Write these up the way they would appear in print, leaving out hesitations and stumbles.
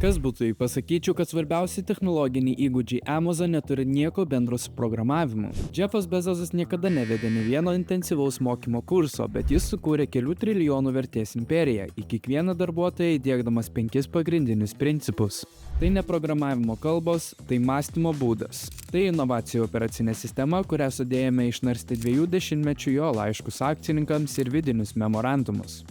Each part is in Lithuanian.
Kas būtų, jei pasakyčiau, kad svarbiausi technologiniai įgūdžiai Amazon neturi nieko bendro su programavimu. Jeffas Bezosas niekada nevedė ne vieno intensyvaus mokymo kurso, bet jis sukūrė kelių trilijonų vertės imperiją, į kiekvieną darbuotoją įdiegdamas 5 pagrindinius principus. Tai ne programavimo kalbos, tai mąstymo būdas. Tai inovacijų operacinė sistema, kurią sudėjome išnarsti 2 dešimtmečių jo laiškus akcininkams ir vidinius memorandumus.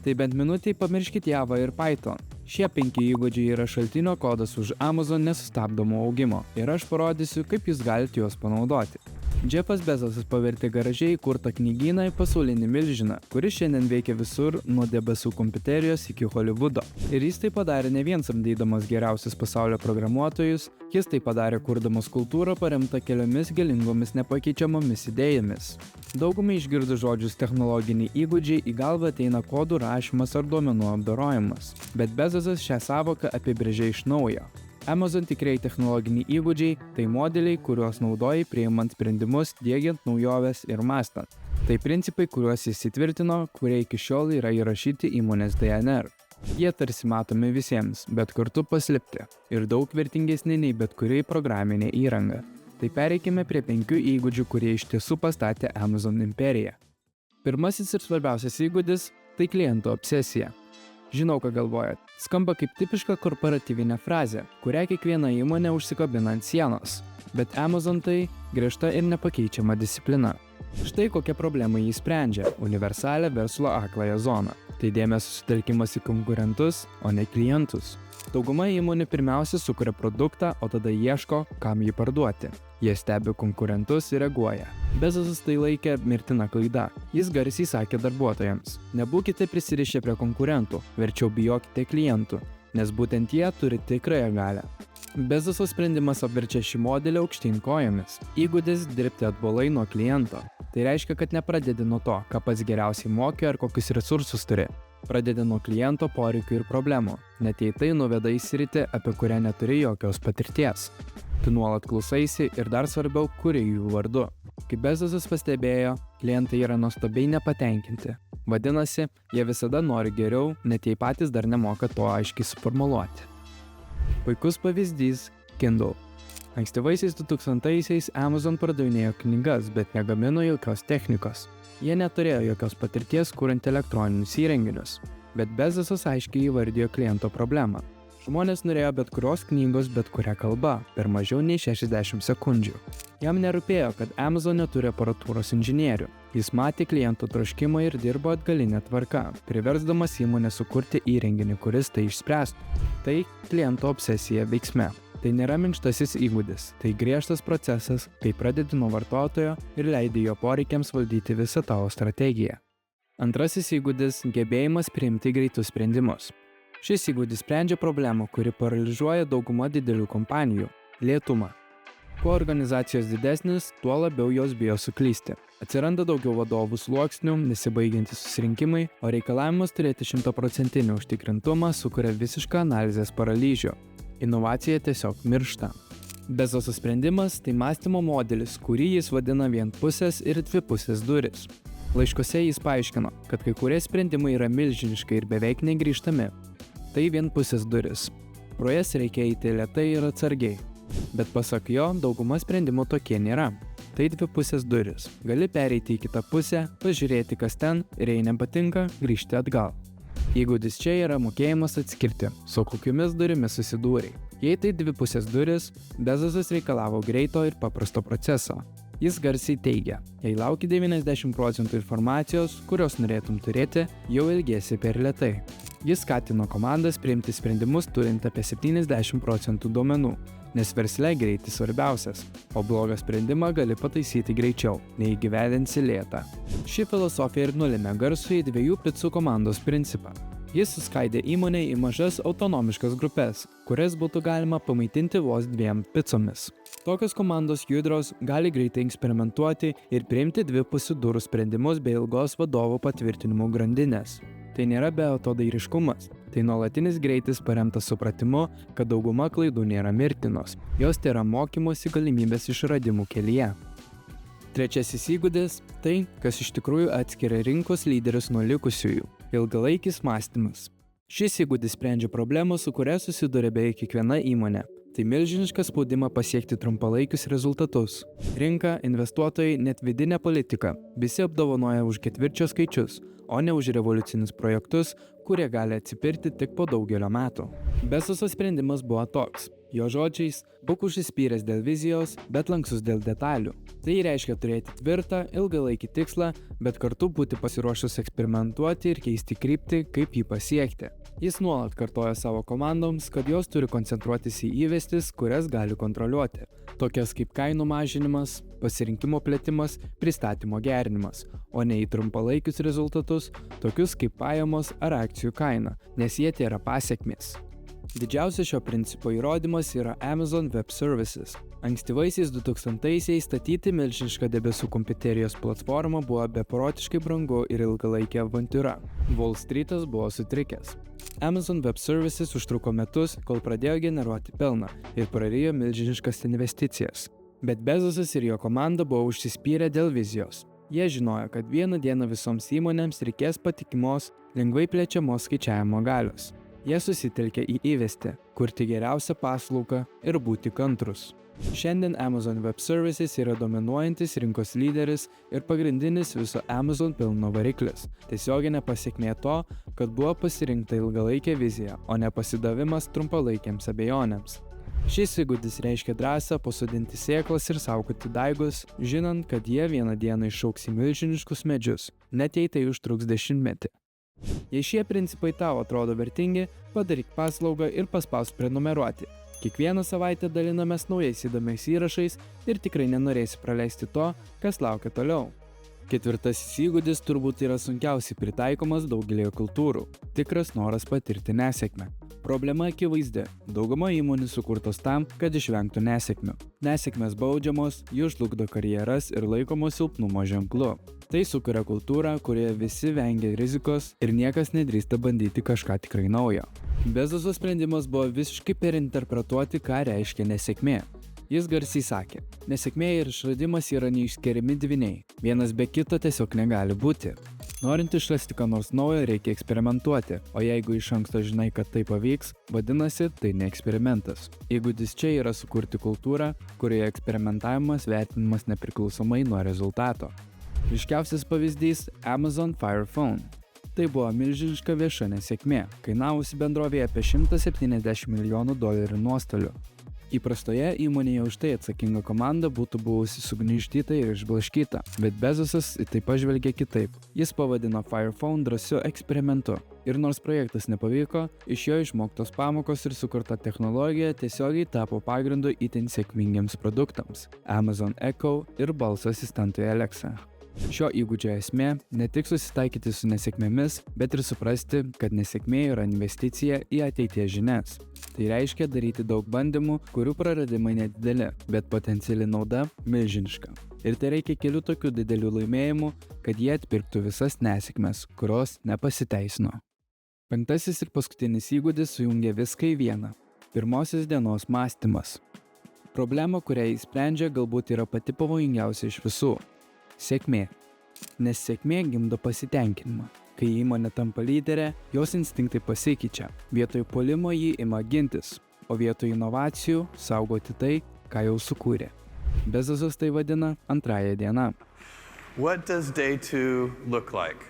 Tai bent minutei pamirškit Java ir Python. Šie 5 įgūdžiai yra šaltinio kodas už Amazon nesustabdomo augimo ir aš parodysiu, kaip jūs galite juos panaudoti. Jeffas Bezosas pavertė garažiai įkurtą knygyną į pasaulinį milžiną, kuris šiandien veikia visur nuo debesų kompiuterijos iki Hollywoodo. Ir jis tai padarė ne vien samdydamas geriausius pasaulio programuotojus, jis tai padarė kurdamas kultūrą paremtą keliomis galingomis nepakeičiamomis idėjomis. Daugumai išgirdus žodžius technologiniai įgūdžiai į galvą ateina kodų rašymas ar duomenų apdorojimas, bet Bezosas šią sąvoką apibrėžė iš naujo. Amazon tikrieji technologiniai įgūdžiai – tai modeliai, kuriuos naudoji priimant sprendimus, diegiant naujoves ir mąstant. Tai principai, kuriuos jis įtvirtino, kurie iki šiol yra įrašyti įmonės DNR. Jie tarsi matomi visiems, bet kartu paslėpti ir daug vertingesni nei bet kuri programinė įranga. Tai pereikime prie 5 įgūdžių, kurie iš tiesų pastatė Amazon imperiją. Pirmasis ir svarbiausias įgūdis – tai klientų obsesija. Žinau, ką galvojat. Skamba kaip tipiška korporatyvinė frazė, kurią kiekviena įmonė užsikabina ant sienos. Bet Amazon tai griežta ir nepakeičiama disciplina. Štai kokią problemą jį sprendžia – universalią verslo akląją zoną. Tai dėmesio sutelkimas į konkurentus, o ne klientus. Dauguma įmonių pirmiausia sukuria produktą, o tada ieško, kam jį parduoti. Jie stebi konkurentus ir reaguoja. Bezosas tai laikė mirtina klaida. Jis garsiai sakė darbuotojams: nebūkite prisirišę prie konkurentų, verčiau bijokite klientų, nes būtent jie turi tikrąją galią. Bezoso sprendimas apverčia šį modelį aukštyn kojomis. Įgūdis dirbti atbulai nuo kliento. Tai reiškia, kad nepradedi nuo to, ką pats geriausiai moki ar kokius resursus turi. Pradedi nuo kliento poreikių ir problemų, net jei tai nuveda į sritį, apie kurią neturi jokios patirties. Tu nuolat klausaisi ir dar svarbiau, kuri jų vardu. Kaip Bezosas pastebėjo, klientai yra nuostabiai nepatenkinti. Vadinasi, jie visada nori geriau, net jei patys dar nemoka to aiškiai suformuluoti. Puikus pavyzdys – Kindle. Ankstyvaisiais 2000-aisiais Amazon pardavinėjo knygas, bet negamino jokios technikos. Jie neturėjo jokios patirties kuriant elektroninius įrenginius, bet Bezosas aiškiai įvardijo kliento problemą. Žmonės norėjo bet kurios knygos bet kuria kalba per mažiau nei 60 sekundžių. Jam nerūpėjo, kad Amazon neturi aparatūros inžinierių. Jis matė klientų troškimą ir dirbo atgalinė tvarka, priversdamas įmonę sukurti įrenginį, kuris tai išspręstų. Tai kliento obsesija veiksme. Tai nėra minkštasis įgūdis, tai griežtas procesas, kai pradedi nuo vartotojo ir leidi jo poreikiams valdyti visą tavo strategiją. Antrasis įgūdis – gebėjimas priimti greitus sprendimus. Šis įgūdis sprendžia problemą, kuri paralyžiuoja daugumą didelių kompanijų – lėtumą. Kuo organizacijos didesnis, tuo labiau jos bijo suklysti. Atsiranda daugiau vadovų sluoksnių, nesibaigiantys susirinkimai, o reikalavimas turėti 100% užtikrintumą sukuria visišką analizės paralyžių. Inovacija tiesiog miršta. Bezoso sprendimas – tai mąstymo modelis, kurį jis vadina vienpusės ir dvipusės durys. Laiškuose jis paaiškino, kad kai kurie sprendimai yra milžiniškai ir beveik negrįžtami. Tai vienpusės durys. Pro jas reikia eiti lėtai ir atsargiai. Bet pasak jo, dauguma sprendimų tokie nėra. Tai dvipusės durys. Gali pereiti į kitą pusę, pažiūrėti kas ten ir jei nepatinka, grįžti atgal. Įgūdis čia yra mokėjimas atskirti, su kokiomis durimis susidūrei. Jei tai dvipusės durys, Bezosas reikalavo greito ir paprasto proceso. Jis garsiai teigia, jei lauki 90% informacijos, kurios norėtum turėti, jau ilgiesi per lėtai. Jis skatino komandas priimti sprendimus turint apie 70% duomenų, nes versle greitis svarbiausias, o blogą sprendimą gali pataisyti greičiau, nei įgyvendinsi lėtą. Ši filosofija ir nulėmė garsųjį 2 picų komandos principą. Jis suskaidė įmonę į mažas autonomiškas grupes, kurias būtų galima pamaitinti vos 2 picomis. Tokios komandos judrios gali greitai eksperimentuoti ir priimti dvipusių durų sprendimus be ilgos vadovų patvirtinimų grandinės. Tai nėra beatodairiškumas, tai nuolatinis greitis paremtas supratimu, kad dauguma klaidų nėra mirtinos. Jos tėra mokymosi galimybės išradimų kelyje. Trečiasis įgūdis – tai, kas iš tikrųjų atskiria rinkos lyderius nuo likusiųjų – ilgalaikis mąstymas. Šis įgūdis sprendžia problemą, su kuria susiduria beveik kiekviena įmonė. Tai milžinišką spaudimą pasiekti trumpalaikius rezultatus. Rinka, investuotojai, net vidinė politika – visi apdovanoja už ketvirčio skaičius, o ne už revoliucinius projektus, kurie gali atsipirkti tik po daugelio metų. Bezoso sprendimas buvo toks. Jo žodžiais – būk užsispyręs dėl vizijos, bet lankstus dėl detalių. Tai reiškia turėti tvirtą, ilgalaikį tikslą, bet kartu būti pasiruošus eksperimentuoti ir keisti kryptį, kaip jį pasiekti. Jis nuolat kartoja savo komandoms, kad jos turi koncentruotis į įvestis, kurias gali kontroliuoti. Tokias kaip kainų mažinimas, pasirinkimo plėtimas, pristatymo gerinimas, o ne į trumpalaikius rezultatus, tokius kaip pajamos ar akcijų kaina, nes jie tėra pasekmės. Didžiausias šio principo įrodymas yra Amazon Web Services. Ankstyvaisiais 2000-aisiais statyti milžinišką debesų kompiuterijos platformą buvo beprotiškai brangu ir ilgalaikė avantiūra. Wall Streetas buvo sutrikęs. Amazon Web Services užtruko metus, kol pradėjo generuoti pelną ir prarijo milžiniškas investicijas. Bet Bezosas ir jo komanda buvo užsispyrę dėl vizijos. Jie žinojo, kad vieną dieną visoms įmonėms reikės patikimos, lengvai plečiamos skaičiavimo galios. Jie susitelkė į įvestį, kurti geriausią paslaugą ir būti kantrus. Šiandien Amazon Web Services yra dominuojantis rinkos lyderis ir pagrindinis viso Amazon pelno variklis. Tiesioginė pasekmė to, kad buvo pasirinkta ilgalaikė vizija, o ne pasidavimas trumpalaikiams abejonėms. Šis įgūdis reiškia drąsą pasodinti sėklas ir saugoti daigus, žinant, kad jie vieną dieną išaugs į milžiniškus medžius, net jei tai užtruks 10-metį. Jei šie principai tau atrodo vertingi, padaryk paslaugą ir paspausk prenumeruoti. Kiekvieną savaitę dalinamės naujais įdomiais įrašais ir tikrai nenorėsi praleisti to, kas laukia toliau. Ketvirtasis įgūdis turbūt yra sunkiausiai pritaikomas daugelėje kultūrų – tikras noras patirti nesėkmę. Problema akivaizdi – dauguma įmonių sukurtos tam, kad išvengtų nesėkmių. Nesėkmės baudžiamos, jų žlugdo karjeras ir laikomos silpnumo ženklu. Tai sukuria kultūrą, kurioje visi vengia rizikos ir niekas nedrįsta bandyti kažką tikrai naujo. Bezoso sprendimas buvo visiškai perinterpretuoti, ką reiškia nesėkmė. Jis garsiai sakė, nesėkmė ir išradimas yra neišskiriami dvyniai, vienas be kito tiesiog negali būti. Norint išrasti ką nors naujo, reikia eksperimentuoti, o jeigu iš anksto žinai, kad tai pavyks, vadinasi, tai ne eksperimentas. Įgūdis čia yra sukurti kultūrą, kurioje eksperimentavimas vertinimas nepriklausomai nuo rezultato. Ryškiausias pavyzdys – Amazon Fire Phone. Tai buvo milžiniška vieša nesėkmė, kainavusi bendrovėje apie $170 milijonų nuostolių. Įprastoje įmonėje už tai atsakinga komanda būtų buvusi sugniuždyta ir išblaškyta, bet Bezosas į tai pažvelgė kitaip. Jis pavadino Fire Phone drąsiu eksperimentu. Ir nors projektas nepavyko, iš jo išmoktos pamokos ir sukurta technologija tiesiogiai tapo pagrindu itin sėkmingiems produktams – Amazon Echo ir balso asistentui Alexa. Šio įgūdžio esmė – ne tik susitaikyti su nesėkmėmis, bet ir suprasti, kad nesėkmė yra investicija į ateities žinias. Tai reiškia daryti daug bandymų, kurių praradimai nedideli, bet potenciali nauda milžiniška. Ir tai reikia kelių tokių didelių laimėjimų, kad jie atpirktų visas nesėkmes, kurios nepasiteisino. Penktasis ir paskutinis įgūdis sujungia viską į vieną – pirmosios dienos mąstymas. Problema, kurią jis sprendžia, galbūt yra pati pavojingiausia iš visų. Sėkmė. Nes sėkmė gimdo pasitenkinimą. Kai įmonė tampa lyderė, jos instinktai pasikeičia. Vietoj puolimo jį ima gintis, o vietoj inovacijų saugoti tai, ką jau sukūrė. Bezosas tai vadina antrąją dieną. What does day 2 look like?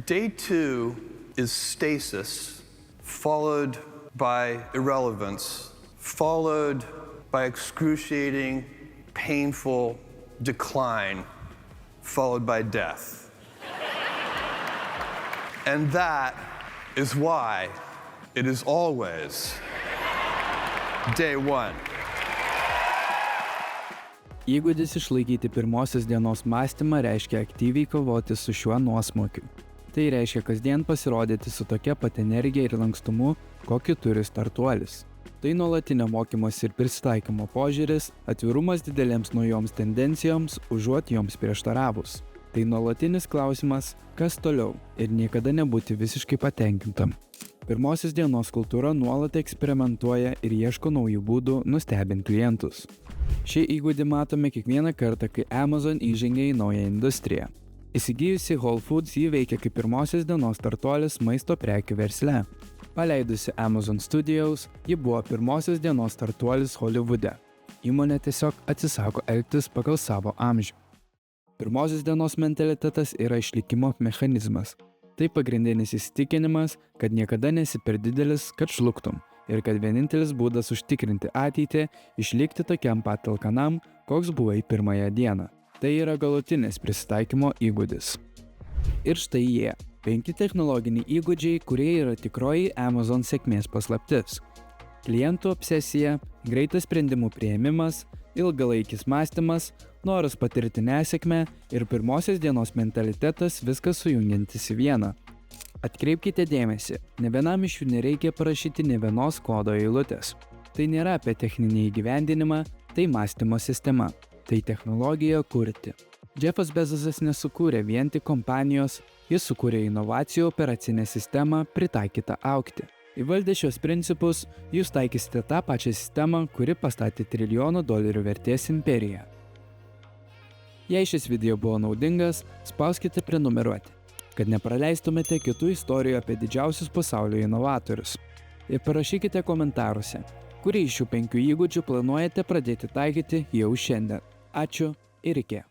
Day 2 is stasis, followed by irrelevance, followed by excruciating, painful decline, followed by death. And that is why it is always day 1. Įgūdis išlaikyti pirmosios dienos mąstymą reiškia aktyviai kovoti su šiuo nuosmukiu. Tai reiškia kasdien pasirodyti su tokia pat energija ir lankstumu, kokį turi startuolis. Tai nuolatinio mokymosi ir prisitaikymo požiūris, atvirumas didelėms naujoms tendencijoms, užuot joms prieštaravus. Tai nuolatinis klausimas, kas toliau, ir niekada nebūti visiškai patenkintam. Pirmosios dienos kultūra nuolat eksperimentuoja ir ieško naujų būdų nustebinti klientus. Šį įgūdį matome kiekvieną kartą, kai Amazon įžengia į naują industriją. Įsigijusi Whole Foods jį veikia kaip pirmosios dienos startuolis maisto prekių versle. Paleidusi Amazon Studios, ji buvo pirmosios dienos startuolis Holivude. Įmonė tiesiog atsisako elgtis pagal savo amžių. Pirmosios dienos mentalitetas yra išlikimo mechanizmas. Tai pagrindinis įsitikinimas, kad niekada nesi per didelis, kad žlugtum, ir kad vienintelis būdas užtikrinti ateitį – išlikti tokiam pat alkanam, koks buvai pirmąją dieną. Tai yra galutinis prisitaikymo įgūdis. Ir štai jie – 5 technologiniai įgūdžiai, kurie yra tikroji Amazon sėkmės paslaptis. Klientų obsesija, greitas sprendimų priėmimas, ilgalaikis mąstymas, noras patirti nesėkmę ir pirmosios dienos mentalitetas viskas sujungiantis į vieną. Atkreipkite dėmesį, ne vienam iš jų nereikia parašyti nė vienos kodo eilutės. Tai nėra apie techninį įgyvendinimą, tai mąstymo sistema, tai technologija kurti. Jeffas Bezosas nesukūrė vien tik kompanijos, jis sukūrė inovacijų operacinę sistemą pritaikytą augti. Įvaldę šios principus, jūs taikysite tą pačią sistemą, kuri pastatė $1 trilijonų vertės imperiją. Jei šis video buvo naudingas, spauskite prenumeruoti, kad nepraleistumėte kitų istorijų apie didžiausius pasaulio inovatorius. Ir parašykite komentaruose, kurį iš šių 5 įgūdžių planuojate pradėti taikyti jau šiandien. Ačiū ir iki.